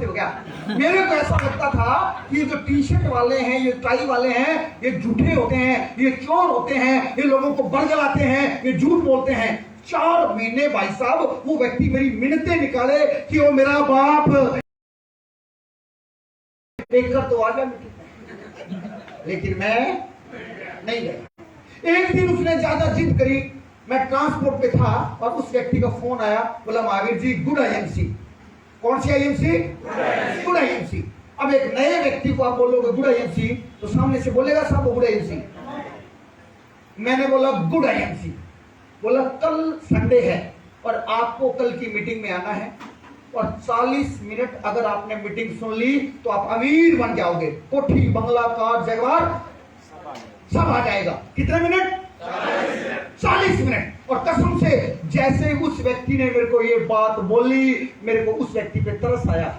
हो गया। मेरे को ऐसा लगता था कि ये जो टी शर्ट वाले हैं, ये टाई वाले हैं, ये झूठे होते हैं, ये चोर होते हैं, ये लोगों को बरगलाते हैं, ये झूठ बोलते हैं। 4 महीने भाई साहब वो व्यक्ति मेरी मिन्नतें निकाले कि वो मेरा बाप एक कर तो आ जा, लेकिन मैं नहीं गया। एक दिन उसने ज्यादा जिद करी, मैं ट्रांसपोर्ट पे था और उस व्यक्ति का फोन आया, बोला महावीर जी गुड आईएमसी। कौन सी आईएमसी? Good IMC. अब एक नए व्यक्ति को आप बोलोगे गुड आईएमसी तो सामने से बोलेगा साहब गुड आईएमसी। मैंने बोला गुड आईएमसी। बोला कल संडे है और आपको कल की मीटिंग में आना है और 40 मिनट अगर आपने मीटिंग सुन ली तो आप अमीर बन जाओगे, कोठी बंगला कार जगवार सब आ जाएगा। कितने मिनट? 40 मिनट। और कसम से जैसे उस व्यक्ति ने मेरे को ये बात बोली, मेरे को उस व्यक्ति पे तरस आया,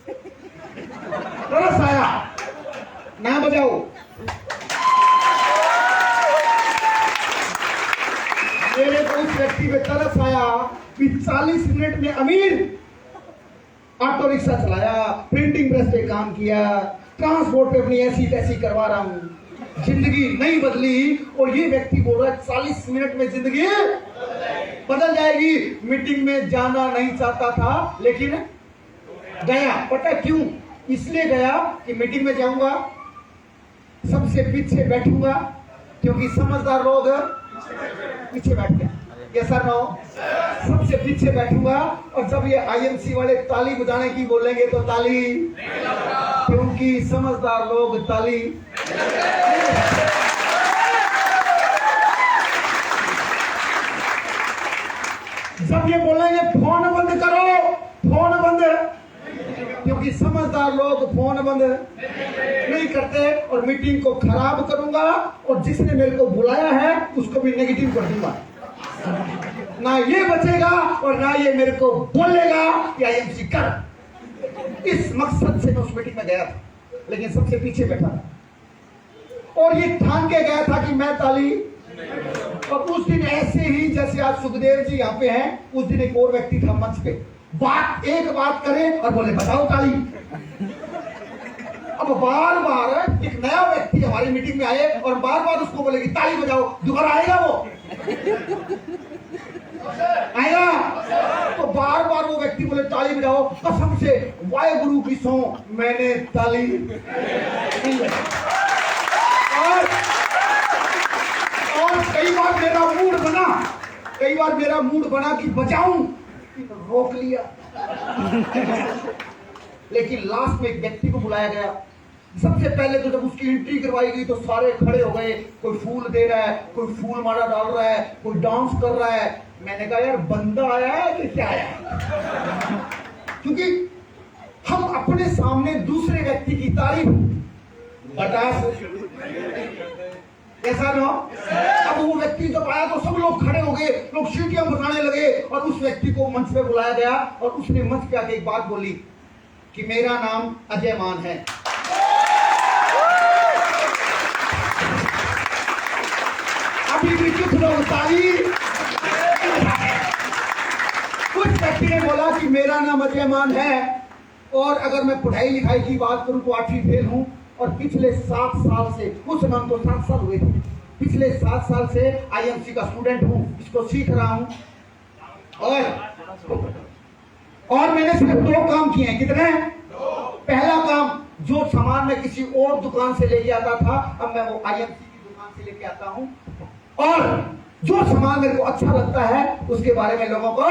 तरस आया। ना बजाओ। मेरे को उस व्यक्ति पे तरस आया कि 40 मिनट में अमीर, ऑटो रिक्शा चलाया, प्रिंटिंग प्रेस पे काम किया, ट्रांसपोर्ट पे अपनी ऐसी तैसी करवा रहा हूं, जिंदगी नहीं बदली। और ये व्यक्ति बोल रहा है 40 मिनट में जिंदगी बदल जाएगी। मीटिंग में जाना नहीं चाहता था लेकिन गया। पता क्यों? इसलिए गया कि मीटिंग में जाऊंगा, सबसे पीछे बैठूंगा, क्योंकि समझदार लोग पीछे बैठते हैं। ये सर नो, सबसे पीछे बैठूंगा और जब ये आईएमसी वाले ताली बजाने की बोलेंगे तो ताली, क्योंकि समझदार लोग ताली। जब ये बोलेंगे फोन बंद करो, फोन बंद, क्योंकि समझदार लोग फोन बंद नहीं करते। और मीटिंग को खराब करूंगा और जिसने मेरे को बुलाया है उसको भी नेगेटिव कर दूंगा। ना ये बचेगा और ना ये मेरे को बोलेगा कि आईएमसी कर। इस मकसद से मैं उस मीटिंग में गया था, लेकिन सबसे पीछे बैठा था और ये ठान के गया था कि मैं ताली। और उस दिन ऐसे ही जैसे आज सुखदेव जी यहाँ पे हैं, उस दिन एक और व्यक्ति था मंच पे, एक बात करे और बोले बताओ ताली। अब बार बार एक नया व्यक्ति हमारी मीटिंग में आए और बार बार उसको बोले कि ताली बजाओ, दोबारा आएगा वो? आएगा? तो बार बार वो व्यक्ति बोले ताली बजाओ, कसम से वाहेगुरु की सौ मैंने ताली नहीं बजाई। और कई बार मेरा मूड बना कि बजाऊं, रोक लिया। लेकिन लास्ट में एक व्यक्ति को बुलाया गया। सबसे पहले तो जब उसकी एंट्री करवाई गई तो सारे खड़े हो गए, कोई फूल दे रहा है, कोई फूल माला डाल रहा है, कोई डांस कर रहा है। मैंने कहा यार बंदा आया है कि क्या आया है? क्योंकि हम अपने सामने दूसरे व्यक्ति की तारीफ बता ऐसा ना। अब वो व्यक्ति जब आया तो सब लोग खड़े हो गए, लोग सीटियां बजाने लगे और उस व्यक्ति को मंच पे बुलाया गया और उसने मंच पे आके एक बात बोली कि मेरा नाम अजय मान है। अभी भी कुछ लोग ताली। कुछ व्यक्ति ने बोला कि मेरा नाम अजय मान है और अगर मैं पढ़ाई लिखाई की बात करूं तो 8वीं फेल हूं और पिछले 7 साल से, उस समय तो 7 साल हुए थे, पिछले 7 साल से आईएमसी का स्टूडेंट हूं, इसको सीख रहा हूं। और मैंने सिर्फ 2 काम किए हैं। कितने? पहला काम, जो सामान मैं किसी और दुकान से लेके आता था अब मैं वो आईएमसी की दुकान से लेके आता हूं और जो सामान मेरे को अच्छा लगता है उसके बारे में लोगों को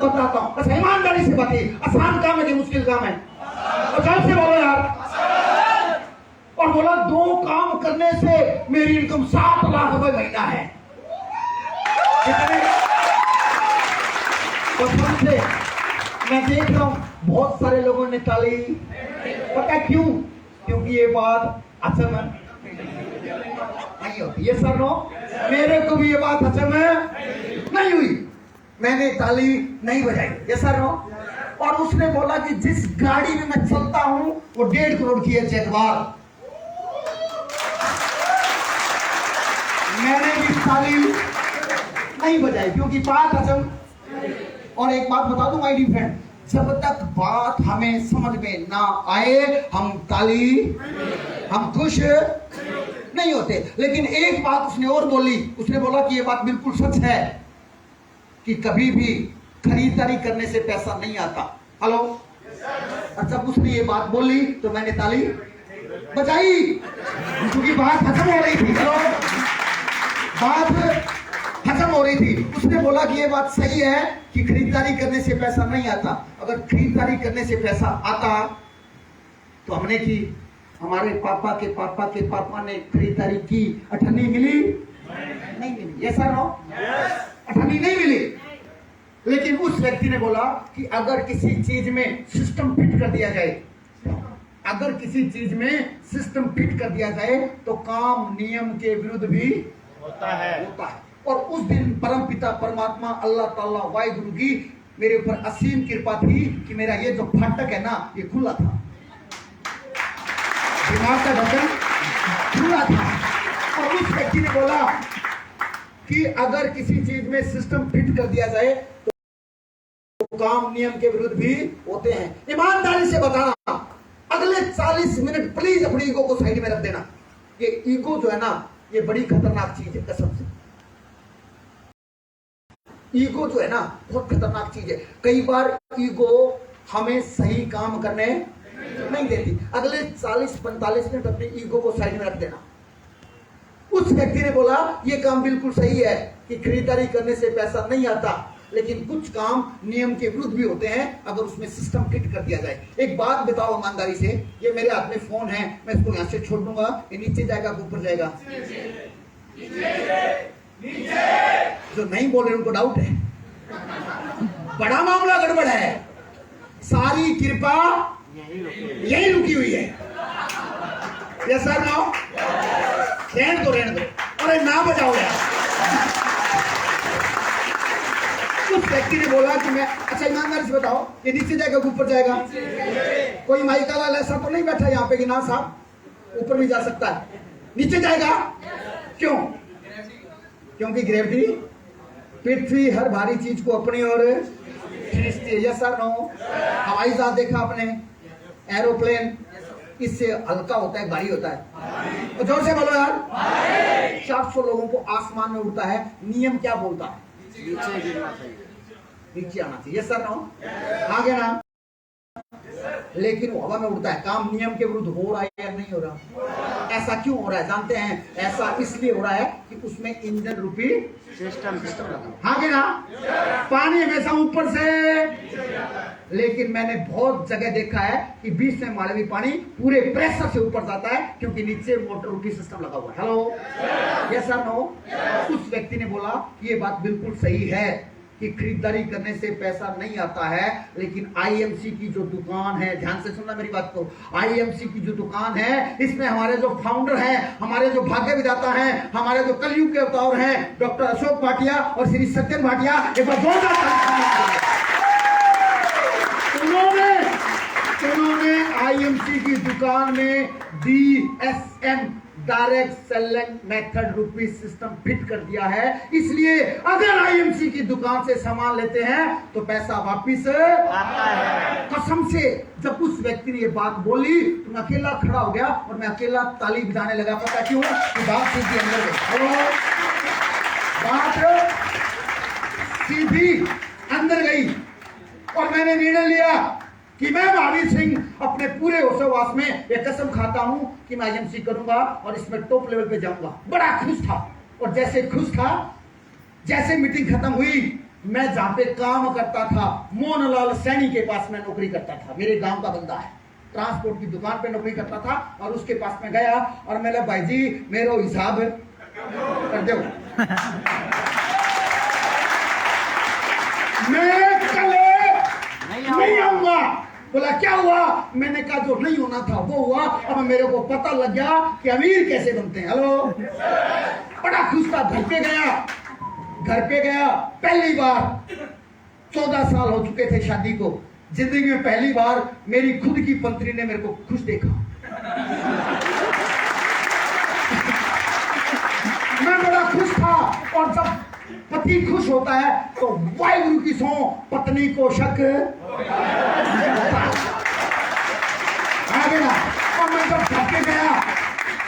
बताता हूं। अच्छा ईमानदारी से बताइए, आसान काम है कि मुश्किल काम है? अच्छा से बोलो यार। और बोला 2 काम करने से मेरी इनकम 7 लाख रुपए महीना है। से मैं देख रहा हूं बहुत सारे लोगों ने ताली। पता क्यों? क्योंकि ये बात असल में नहीं होती। ये सर नो, मेरे को भी ये बात असल में नहीं हुई, मैंने ताली नहीं बजाई। ये सर नो। और उसने बोला कि जिस गाड़ी में मैं चलता हूं वो 1.5 करोड़ की है जगवार। मैंने भी ताली नहीं बजाई क्योंकि बात असल। और एक बात बता दूं माय डियर फ्रेंड, जब तक बात हमें समझ में ना आए हम खुश नहीं होते। लेकिन एक बात उसने और बोली, उसने बोला कि ये बात बिल्कुल सच है कि कभी भी खरीदारी करने से पैसा नहीं आता। हेलो, और जब उसने ये बात बोली तो मैंने ताली बजाई, क्योंकि बात खत्म हो रही थी। हेलो, बात खत्म हो रही थी। उसने बोला कि ये बात सही है कि खरीदारी करने से पैसा नहीं आता। अगर खरीदारी करने से पैसा आता तो हमने की, हमारे पापा के पापा के पापा ने खरीदारी की, अठन्नी मिली नहीं मिली? ऐसा ना, अठन्नी नहीं मिली। लेकिन उस व्यक्ति ने बोला कि अगर किसी चीज में सिस्टम फिट कर दिया जाए, अगर किसी चीज में सिस्टम फिट कर दिया जाए तो काम नियम के विरुद्ध भी होता है। और उस दिन परम पिता परमात्मा अल्लाह ताला वाहिगुरु की मेरे ऊपर असीम कृपा थी कि मेरा ये जो फाटक है ना, ये खुला था, दिमाग का ढक्कन खुला था। और उस व्यक्ति ने बोला कि अगर किसी चीज में सिस्टम फिट कर दिया जाए तो काम नियम के विरुद्ध भी होते हैं। ईमानदारी से बताना, अगले 40 मिनट प्लीज अपनी ईगो को साइड में रख देना। ये ईगो जो है ना, ये बड़ी खतरनाक चीज है, कसम से। ईगो जो है ना, बहुत खतरनाक चीज है। कई बार ईगो हमें सही काम करने नहीं देती। अगले 40-45 मिनट अपनी ईगो को साइड में रख देना। उस व्यक्ति ने बोला ये काम बिल्कुल सही है कि खरीदारी करने से पैसा नहीं आता, लेकिन कुछ काम नियम के विरुद्ध भी होते हैं अगर उसमें सिस्टम फिट कर दिया जाए। एक बात बताओ ईमानदारी से, ये मेरे हाथ में फोन है, मैं इसको यहां से छोड़ दूंगा, ये नीचे जाएगा ऊपर जाएगा? जो नहीं बोल रहे उनको डाउट है, बड़ा मामला गड़बड़ है। सारी कृपा यही रुकी हुई है। ये सर ना, रहने दो, अरे ना बजाओ यार। उस व्यक्ति ने बोला कि मैं, अच्छा ईमानदारी से बताओ, ये नीचे जाएगा ऊपर जाएगा? कोई माइका लाल ऐसा तो नहीं बैठा यहाँ पे कि ना साहब ऊपर भी जा सकता है, नीचे जाएगा? क्यों? क्योंकि ग्रेविटी, पृथ्वी हर भारी चीज को अपनी ओर खींचती है। Yes sir no? हवाई जहाज देखा आपने, एरोप्लेन, इससे हल्का होता है, भारी होता है। तो जोर से बोलो यार, 400 लोगों को आसमान में उड़ता है। नियम क्या बोलता है? नीचे आना चाहिए। Yes sir no? आगे ना, लेकिन वो हवा में उड़ता है। काम नियम के विरुद्ध हो रहा है या नहीं हो रहा? ऐसा क्यों हो रहा है जानते हैं? ऐसा इसलिए हो रहा है कि उसमें इंजन रूपी सिस्टम लगा। आगे ना, पानी हमेशा ऊपर से, लेकिन मैंने बहुत जगह देखा है कि 20 माले भी पानी पूरे प्रेशर से ऊपर जाता है, क्योंकि नीचे मोटर रूपी सिस्टम लगा हुआ है। Hello, yes sir no? उस व्यक्ति ने बोला ये बात बिल्कुल सही है कि खरीदारी करने से पैसा नहीं आता है, लेकिन आईएमसी की जो दुकान है, ध्यान से सुनना मेरी बात को, आईएमसी की जो दुकान है, इसमें हमारे जो फाउंडर हैं, हमारे जो भाग्य विधाता हैं, हमारे जो कलयुग के अवतार हैं, डॉक्टर अशोक भाटिया और श्री सत्यन भाटिया, एक बार जोरदार, उन्होंने आईएमसी की दुकान में DSM, डायरेक्ट सेलिंग मेथड रूपी सिस्टम फिट कर दिया है। इसलिए अगर आईएमसी की दुकान से सामान लेते हैं तो पैसा वापिस आता है। कसम से जब उस व्यक्ति ने ये बात बोली तो मैं अकेला खड़ा हो गया और मैं अकेला ताली बजाने लगा। पता क्यों? कि बात सीधी अंदर गई, बात सीधी अंदर गई और मैंने निर्णय लिया कि मैं महावीर सिंह अपने पूरे होशोवास में एक कसम खाता हूं कि मैं आईएमसी करूंगा और इसमें टॉप लेवल पे जाऊंगा। बड़ा खुश था, और जैसे खुश था, जैसे मीटिंग खत्म हुई, मैं जहां पे काम करता था, मोहनलाल सैनी के पास मैं नौकरी करता था, मेरे गांव का बंदा है, ट्रांसपोर्ट की दुकान पे नौकरी करता था, और उसके पास में गया और मैं भाई जी मेरा हिसाब कर दो, मैं कल नहीं आऊंगा। बोला क्या हुआ? मैंने कहा जो नहीं होना था वो हुआ। अब मेरे को पता लग गया कि अमीर कैसे बनते हैं। हेलो, बड़ा खुश था। घर पे गया पहली बार, 14 साल हो चुके थे शादी को, जिंदगी में पहली बार मेरी खुद की पत्नी ने मेरे को खुश देखा। मैं बड़ा खुश था, और जब पति खुश होता है तो वाहिगुरु की सौ पत्नी को शक आगे ना। और मैं जब घर पे गया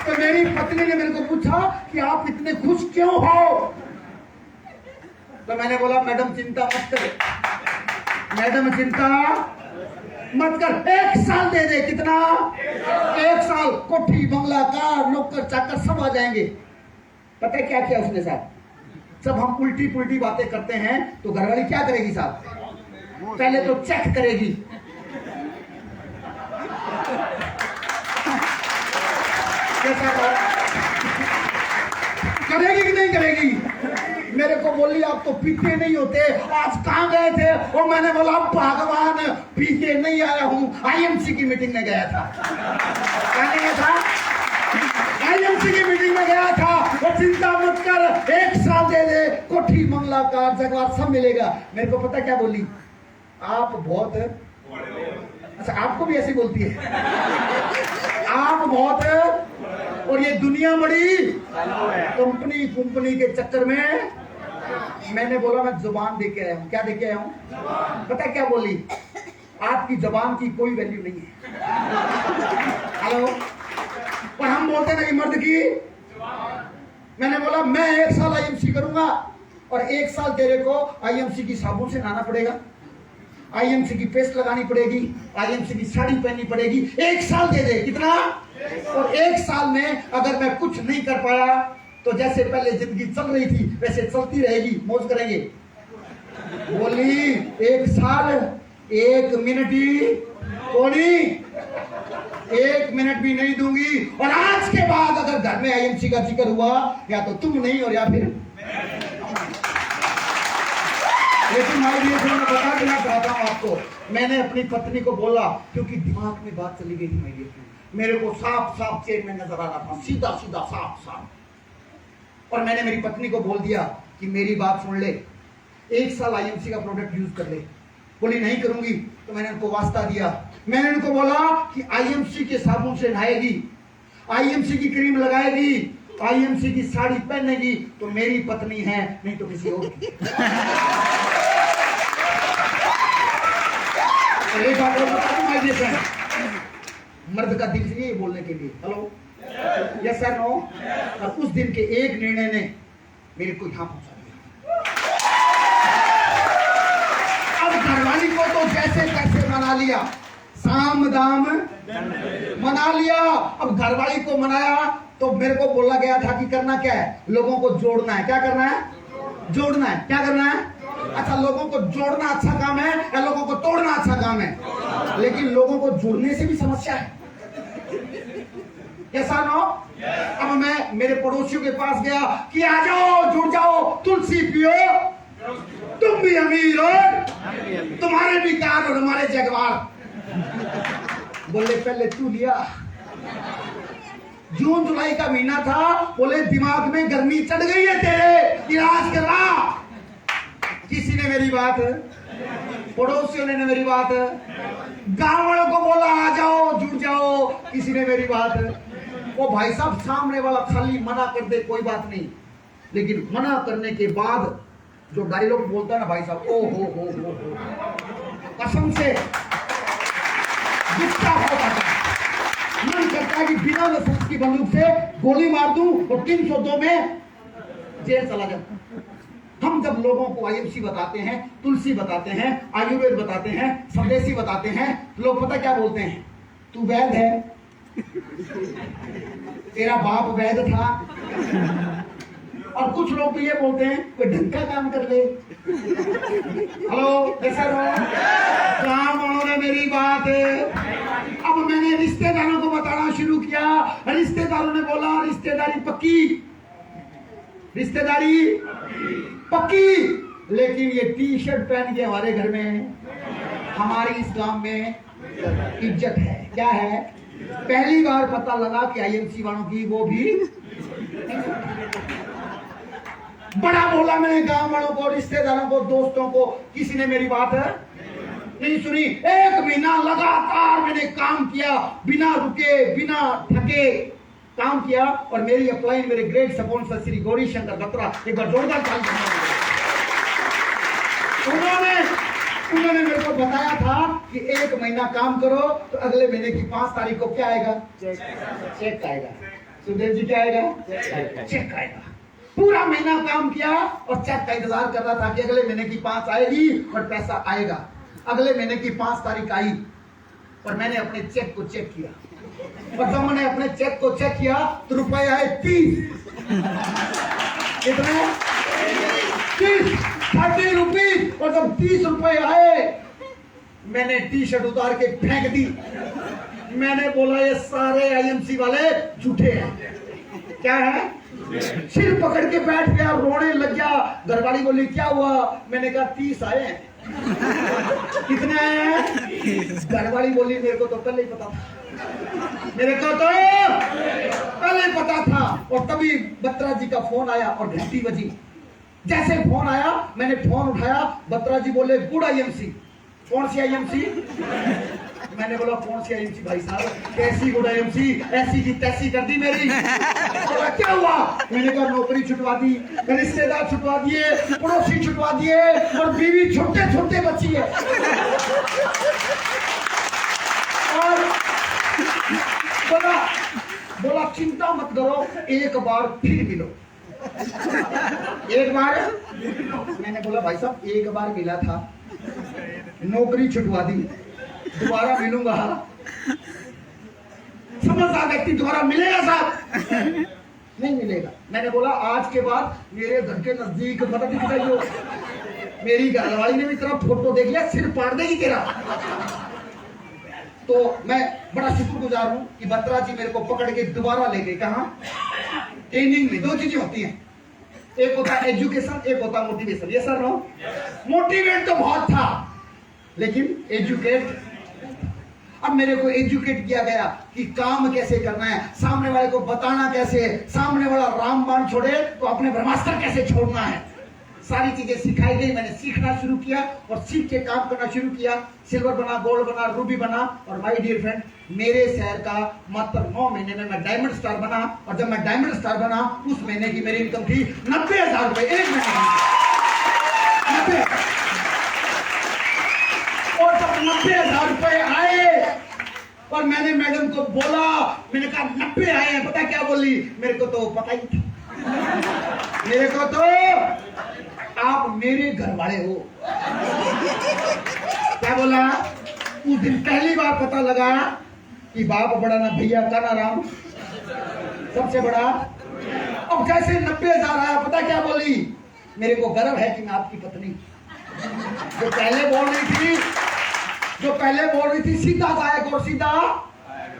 तो मेरी पत्नी ने मेरे को पूछा कि आप इतने खुश क्यों हो? तो मैंने बोला मैडम चिंता मत कर, मैडम चिंता मत कर, 1 साल दे दे। कितना? 1 साल, कोठी बंगला कार नौकर चाकर सब आ जाएंगे। पता है क्या किया उसने साहब? जब हम उल्टी पुल्टी बातें करते हैं तो घरवाली क्या करेगी साहब? पहले तो चेक करेगी, करेगी कि नहीं करेगी? मेरे को बोली आप तो पीते नहीं होते, आज कहाँ गए थे? और मैंने बोला भगवान पी के नहीं आया हूँ, आईएमसी की मीटिंग में गया था। क्या गया था? आईएमसी की मीटिंग में गया था। वो चिंता मत कर, 1 साल दे दे, कोठी बंगला कार जगह सब मिलेगा। मेरे को पता क्या बोली? आप बहुत, अच्छा आपको भी ऐसी बोलती है, आप बहुत, और ये दुनिया बड़ी कंपनी के चक्कर में। मैंने बोला मैं जुबान दे के आया हूँ। क्या दे के आया हूँ? पता क्या बोली? आपकी जुबान की कोई वैल्यू नहीं है। हेलो, और हम बोलते ना कि मर्द की। मैंने बोला मैं 1 साल आईएमसी करूंगा और 1 साल तेरे को आईएमसी की साबुन से नहाना पड़ेगा, आईएमसी की पेस्ट लगानी पड़ेगी, आईएमसी की साड़ी पहननी पड़ेगी। 1 साल दे दे। कितना? और 1 साल में अगर मैं कुछ नहीं कर पाया तो जैसे पहले जिंदगी चल रही थी वैसे चलती रहेगी, मौज करेंगे। बोली 1 साल 1 मिनट ही थोड़ी, 1 मिनट भी नहीं दूंगी। और आज के बाद अगर घर में आईएमसी का जिक्र हुआ या तो तुम नहीं और या फिर। लेकिन मैं बता देना चाहता हूं आपको, मैंने अपनी पत्नी को बोला क्योंकि दिमाग में बात चली गई थी। मेरे को साफ साफ चेहरे में नजर आ रहा था, सीधा सीधा साफ साफ। और मैंने मेरी पत्नी को बोल दिया कि मेरी बात सुन ले, 1 साल आईएमसी का प्रोडक्ट यूज कर ले। बोली नहीं करूंगी। तो मैंने उनको वास्ता दिया, मैंने उनको बोला कि आईएमसी के साबुन से नहाएगी, आईएमसी की क्रीम लगाएगी, आईएमसी की साड़ी पहनेगी तो मेरी पत्नी है, नहीं तो किसी और की। एक बात और बता दूं मैं, मर्द का दिल चाहिए बोलने के लिए। Hello, yes sir, no. और उस दिन के एक निर्णय ने मेरे को यहां पहुंचा दिया। अब घरवाली को तो जैसे तैसे मना लिया, साम दाम मना लिया। अब घरवाली को मनाया तो मेरे को बोला गया था कि करना क्या है? लोगों को जोड़ना है। क्या करना है? जोड़ना है। क्या करना है? अच्छा, लोगों को जोड़ना अच्छा काम है या लोगों को तोड़ना अच्छा काम है? लेकिन लोगों को जोड़ने से भी समस्या है। कैसा ना? अब मैं मेरे पड़ोसियों के पास गया कि आ जाओ, जुड़ जाओ, तुलसी पियो, तुम भी अमीर हो, तुम्हारे भी कार और हमारे जगवार। बोले पहले तू लिया। जून जुलाई का महीना था, बोले दिमाग में गर्मी चढ़ गई है तेरे, इलाज करवा। किसी ने मेरी बात, पड़ोसियों ने मेरी बात, गांव वालों को बोला आ जाओ, जुड़ जाओ, किसी ने मेरी बात। वो भाई साहब सामने वाला खाली मना कर दे कोई बात नहीं, लेकिन मना करने के बाद जो डायलॉग बोलता है ना भाई साहब, ओ हो कसम से गुस्सा होता है। मन करता है कि बिना लाइसेंस की बंदूक से गोली मार दूं और 302 में जेल चला जाऊं। हम जब लोगों को आईएमसी बताते हैं, तुलसी बताते हैं, आयुर्वेद बताते हैं, स्वदेशी बताते हैं, लोग पता क्या बोलते हैं? तू वैद है, तेरा बाप वैद था। और कुछ लोग तो ये बोलते हैं कोई ढंग का काम कर ले। हेलो, ऐसा काम उन्होंने मेरी बात। अब मैंने रिश्तेदारों को बताना शुरू किया, रिश्तेदारों ने बोला रिश्तेदारी पक्की, रिश्तेदारी पक्की। लेकिन ये टी शर्ट पहन के हमारे घर में, हमारी इस्लाम में इज्जत है। क्या है? पहली बार पता लगा कि आईएमसी वालों की वो भी बड़ा बोला मैंने गांव वालों को, रिश्तेदारों को, दोस्तों को, किसी ने मेरी बात नहीं सुनी। 1 महीना लगातार मैंने काम किया, बिना रुके बिना थके काम किया। और मेरी अपलाइन मेरे ग्रेट स्पॉन्सर श्री गौरी शंकर बत्रा, एक बार जोरदार ताली। उन्होंने मेरे को बताया था कि 1 महीना काम करो तो अगले महीने की 5 तारीख को क्या आएगा? चेक आएगा। सुदेव जी क्या आएगा? चेक आएगा। पूरा महीना काम किया और चेक का इंतजार कर रहा था कि अगले महीने की 5 आएगी और पैसा आएगा। अगले महीने की 5 तारीख आई और मैंने अपने चेक को चेक किया और जब मैंने अपने चेक को चेक किया तो रुपए आए 30। कितने? 30 रुपीज। और जब 30 रुपए आए मैंने टी शर्ट उतार के फेंक दी। मैंने बोला ये सारे आईएमसी वाले झूठे हैं। क्या है? सिर पकड़ के बैठ गया, रोने लग गया। घरवाली बोली क्या हुआ? मैंने कहा 30 आए हैं। कितने आए हैं? घरवाली बोली मेरे को तो पहले ही पता था, मेरे को तो पहले ही पता था। और तभी बत्रा जी का फोन आया और घंटी बजी। जैसे फोन आया मैंने फोन उठाया, बत्रा जी बोले गुड आईएमसी। कौन सी आईएमसी? मैंने बोला कौन सी आईएमसी भाई साहब? कैसी गुड आईएमसी? ऐसी की तैसी कर दी मेरी। बोला क्या हुआ? मैंने कहा नौकरी छुटवा दी, रिश्तेदार छुटवा दिए, पड़ोसी छुटवा दिए और बीवी छोटे छोटे बच्ची है। और बोला चिंता मत करो, एक बार फिर मिलो। एक बार? मैंने बोला भाई साहब एक बार मिला था, नौकरी छुटवा दी, दोबारा मिलूंगा? समझदार व्यक्ति दोबारा मिलेगा साहब? नहीं मिलेगा। मैंने बोला आज के बाद मेरे घर के नजदीक मत दिख रही हो। मेरी घरवाली ने भी तेरा फोटो देख लिया, सिर फाड़ देगी तेरा। तो मैं बड़ा शुक्रगुजार हूं कि बत्रा जी मेरे को पकड़ के दोबारा ले गए। कहां? ट्रेनिंग में 2 चीजें होती हैं, एक होता है एजुकेशन, एक होता है मोटिवेशन। ये सर नो मोटिवेट तो बहुत था लेकिन एजुकेट। अब मेरे को एजुकेट किया गया कि काम कैसे करना है, सामने वाले को बताना कैसे है, सामने वाला रामबाण छोड़े तो अपने ब्रह्मास्त्र कैसे छोड़ना है, सारी चीजें सिखाई गई। मैंने सीखना शुरू किया और सीख के काम करना शुरू किया। सिल्वर बना, गोल्ड बना, रूबी बना। और माय डियर फ्रेंड, मेरे शहर का मात्र 9 महीने में मैं डायमंड स्टार बना। और जब मैं डायमंड स्टार बना उस महीने की मेरी इनकम थी 90,000 रुपए, 1 महीने। और जब 90,000 रुपए आए और मैंने मैडम को बोला, मैंने कहा 90 आए हैं, पता क्या बोली? मेरे को तो पता ही था, मेरे को तो आप मेरे घर वाले हो। क्या बोला? उस दिन पहली बार पता लगा कि बाप बड़ा ना भैया का ना राम सबसे बड़ा। अब जैसे 90,000 आया, पता क्या बोली? मेरे को गर्व है कि मैं आपकी पत्नी। जो पहले बोल रही थी सीधा गायक और सीधा।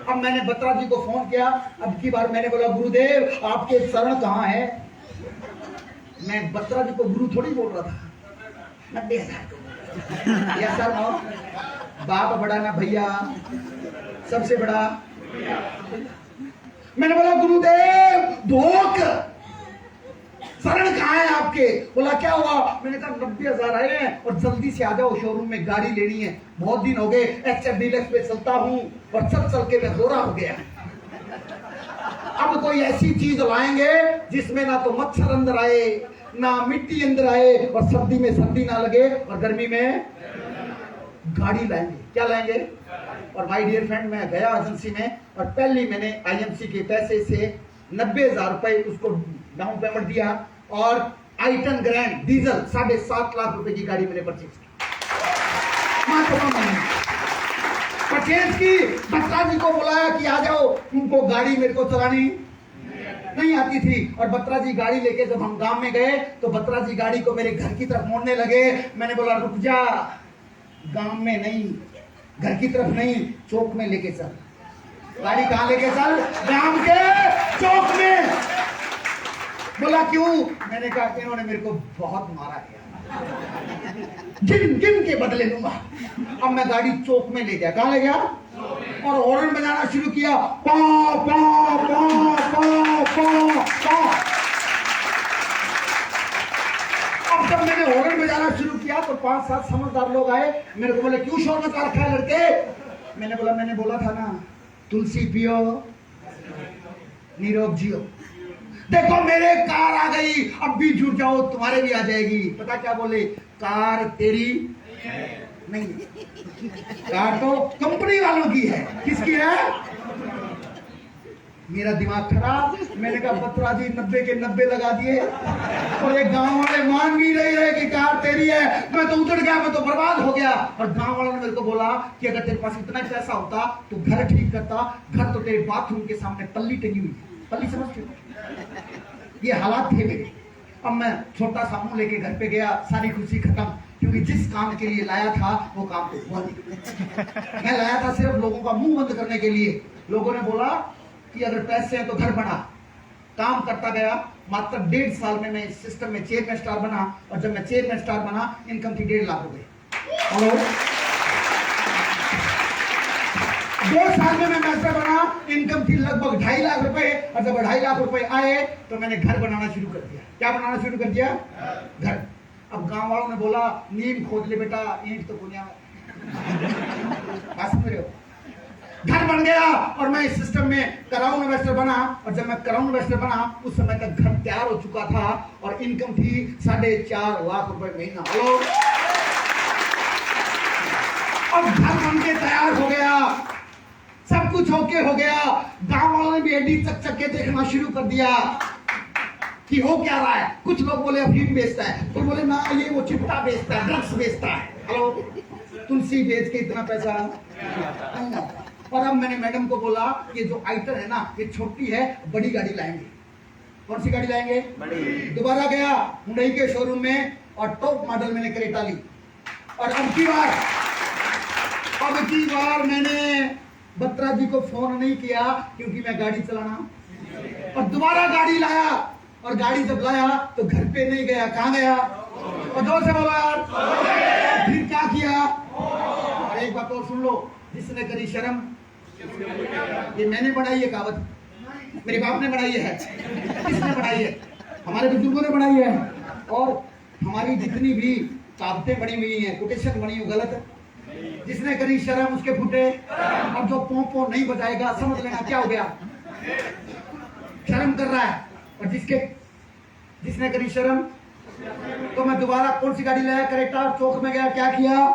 अब मैंने बत्रा जी को फोन किया। अब की बार मैंने बोला गुरुदेव आपके शरण कहाँ है? मैं बत्रा जी को गुरु थोड़ी बोल रहा था, 90,000 या सर नो, बाप बड़ा ना भैया सबसे बड़ा। मैंने बोला गुरुदेव धोख शरण कहाँ है आपके? बोला क्या हुआ? मैंने कहा 90,000 आए हैं और जल्दी से आ जाओ, शोरूम में गाड़ी लेनी है। बहुत दिन हो गए HF डीलक्स पे चलता हूँ और चल के मैं गोरा हो गया। अब कोई ऐसी चीज लाएंगे जिसमें ना तो मच्छर अंदर आए, ना मिट्टी अंदर आए, और सर्दी में सर्दी ना लगे, और गर्मी में गाड़ी लाएंगे। क्या लाएंगे? और माय डियर फ्रेंड, मैं गया एजेंसी में और पहली मैंने आईएमसी के पैसे से 90,000 रुपए उसको डाउन पेमेंट दिया और I10 ग्रैंड डीजल 7.5 लाख रुपए की गाड़ी मैंने परचेज की। परचेज की। बत्रा जी को बुलाया कि आ जाओ, उनको गाड़ी मेरे को चलानी नहीं आती थी। और बत्रा जी गाड़ी लेके जब हम गांव में गए तो बत्रा जी गाड़ी को मेरे घर की तरफ मोड़ने लगे। मैंने बोला रुक जा, गांव में नहीं, घर की तरफ नहीं, चौक में लेके चल। गाड़ी कहाँ लेके चल? गांव के चौक में। बोला क्यों? मैंने कहा इन्होंने मेरे को बहुत मारा है, गिन के बदले लूंगा। अब मैं गाड़ी चौक में ले गया। कहाँ ले गया? और हॉर्न बजाना शुरू किया, पा पा पा पा पा पा। अब जब मैंने हॉर्न बजाना शुरू किया तो 5-7 समझदार लोग आए, मेरे को बोले क्यों शोर मचा रखा है लड़के? मैंने बोला था ना, तुलसी पियो निरोग जियो। देखो मेरे कार आ गई, अब भी जुड़ जाओ, तुम्हारे भी आ जाएगी। पता क्या बोले? कार तेरी नहीं, कार तो कंपनी वालों की है। किसकी है? मेरा दिमाग खराब, मैंने कहा बत्रा जी 90 के 90 लगा दिए, और एक गांव वाले मान भी नहीं रहे कि कार तेरी है। मैं तो उतर गया, मैं तो बर्बाद हो गया। और गांव वालों ने मेरे को बोला कि अगर तेरे पास इतना पैसा होता तो घर ठीक करता। घर तो तेरे बाथरूम के सामने पल्ली टंगी हुई है, पल्ली समझते हो? ये हालात थे मेरे। अब मैं छोटा सा मुंह लेके घर पे गया, सारी खुशी खत्म, क्योंकि जिस काम के लिए लाया था वो काम तो हुआ नहीं। मैं लाया था सिर्फ लोगों का मुंह बंद करने के लिए। लोगों ने बोला कि अगर पैसे हैं तो घर बना। काम करता गया, मात्र 1.5 साल में मैं इस सिस्टम में चेयरमैन स्टार बना। और जब मैं चेयरमैन स्टार बना, इनकम थी 1.5 लाख रुपए। हेलो, 2 साल में मैं मैस्टर बना, इनकम थी लगभग 2.5 लाख रुपए। और जब 2.5 लाख रुपए आए तो मैंने घर बनाना शुरू कर दिया। क्या बनाना शुरू कर दिया? घर। अब गांव वालों ने बोला नींव खोद ले बेटा, ईंट तो बुनिया बात समझ रहे हो? घर बन गया और मैं इस सिस्टम में क्राउन इन्वेस्टर बना। और जब मैं क्राउन इन्वेस्टर बना, उस समय तक घर तैयार हो चुका था और इनकम थी 4.5 लाख रुपए महीना। हेलो, अब घर बन के तैयार हो गया, सब कुछ ओके हो गया। गांव वालों ने भी एडी चक चक के देखना शुरू कर दिया कि हो क्या रहा है। कुछ लोग बोले अफीम बेचता है, कोई बोले ना ये वो चिट्टा बेचता है, ड्रग्स बेचता है। हेलो, तुलसी बेच के इतना पैसा नहीं आता। और अब मैंने मैडम को बोला कि जो आइटम है ना ये छोटी है, बड़ी गाड़ी लाएंगे। कौन सी गाड़ी लाएंगे? बड़ी। दोबारा गया हुंडई के शोरूम में और टॉप मॉडल मैंने क्रेटा ली। और अब की बार मैंने बत्रा जी को फोन नहीं किया, क्योंकि मैं गाड़ी चलाना। और दोबारा गाड़ी लाया, और गाड़ी जब लाया तो घर पे नहीं गया, कहां गया? और जोर से बोलो यार। फिर क्या किया? और एक बात और सुन लो, जिसने करी शर्म, ये मैंने बढ़ाई है कहावत, मेरे बाप ने बढ़ाई है। किसने बढ़ाई है? हमारे बुजुर्गों ने बढ़ाई है। और हमारी जितनी भी कहावतें बनी हुई हैं, कोटेशन बनी हुई, गलत। जिसने करी शर्म उसके फूटे। अब जो पोंपो नहीं बजाएगा, समझ लेना क्या हो गया, शर्म कर रहा है। और जिसने करी शर्म, तो मैं दोबारा कौन सी गाड़ी लाया? करेक्टर। चौक में गया, क्या किया?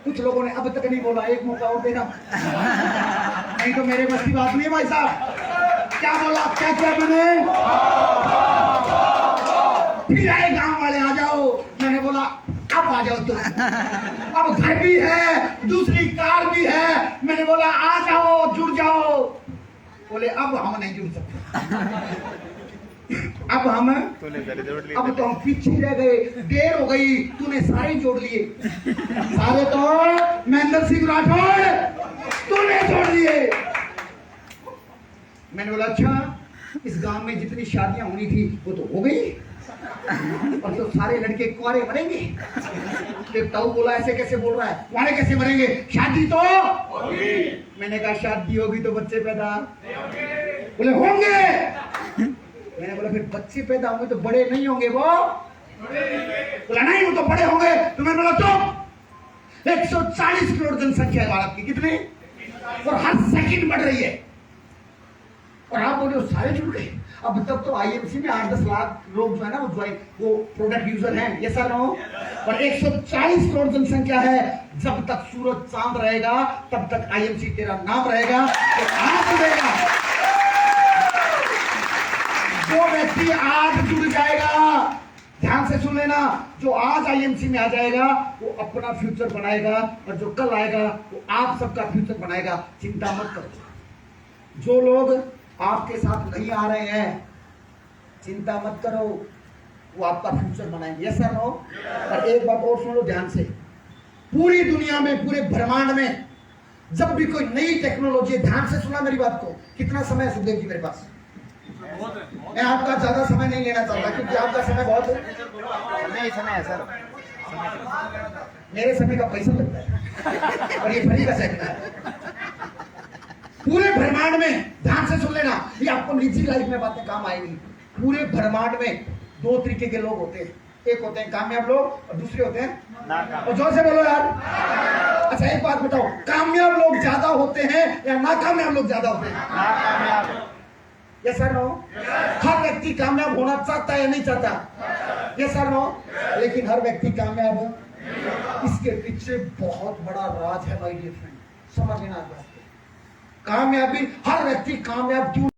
कुछ लोगों ने अब तक नहीं बोला, एक मौका और देना, नहीं तो मेरे बस की बात नहीं है भाई साहब। क्या बोला? क्या किया मैंने? फिर आए गांव वाले, आ जाओ। मैंने बोला अब आ जाओ तुम। अब घर भी है, दूसरी कार भी है। मैंने बोला आ जाओ, जुड़ जाओ। बोले अब हम नहीं जुड़ सकते, अब तो हम पीछे रह गए, देर हो गई, तूने सारे जोड़ लिए। सारे तो महेंद्र सिंह राठौड़ तूने जोड़ लिए। मैंने बोला अच्छा, इस गांव में जितनी शादियां होनी थी वो तो हो गई, और तो सारे लड़के कुंवारे मरेंगे। तो ताऊ बोला ऐसे कैसे बोल रहा है, कुंवारे कैसे मरेंगे? शादी तो होगी। मैंने कहा शादी होगी तो बच्चे पैदा बोले होंगे। मैंने बोला फिर बच्चे पैदा होंगे तो बड़े नहीं होंगे वो? बोला नहीं, वो तो बड़े होंगे। तो मैंने बोला तो 140 करोड़ जनसंख्या है भारत की, कितनी? और हर सेकंड बढ़ रही है। और आप बोले सारे जुड़ गए। अब तक तो आईएमसी में 8-10 लाख लोग जो है ना वो प्रोडक्ट यूजर हैं, ये सर हो। और 140 करोड़ जनसंख्या है। जब तक सूरज चांद रहेगा तब तक आईएमसी तेरा नाम रहेगा, तो आज रहेगा। जो व्यक्ति आज जुड़ जाएगा, ध्यान से सुन लेना, जो आज आईएमसी में आ जाएगा वो अपना फ्यूचर बनाएगा, और जो कल आएगा वो आप सबका फ्यूचर बनाएगा। चिंता मत करो। जो लोग आपके साथ नहीं आ रहे हैं, चिंता मत करो, वो आपका फ्यूचर बनाएंगे। Yes sir no? और एक बात और सुन लो ध्यान से, पूरी दुनिया में, पूरे ब्रह्मांड में जब भी कोई नई टेक्नोलॉजी, ध्यान से सुना मेरी बात को। कितना समय है सुखदेव जी मेरे पास? मैं आपका ज्यादा समय नहीं लेना चाहता, क्योंकि आपका समय बहुत समय है सर। मेरे समय का पैसा लगता है और ये फ्री का सेक्टर है। पूरे ब्रह्मांड में, ध्यान से सुन लेना, ये आपको निजी लाइफ में बातें काम आएंगी। पूरे ब्रह्मांड में 2 तरीके के लोग होते हैं। एक होते हैं कामयाब लोग और दूसरे होते हैं नाकाम। और जोर से बोलो यार। अच्छा एक बात बताओ, कामयाब लोग ज्यादा होते हैं या नाकामयाब लोग ज्यादा होते हैं? नाकामयाब। Yes sir no? हर व्यक्ति कामयाब होना चाहता है या नहीं चाहता? Yes sir no? लेकिन हर व्यक्ति कामयाब है, इसके पीछे बहुत बड़ा राज है माय डियर फ्रेंड, समझ लेना। कामयाबी, हर व्यक्ति कामयाब क्यों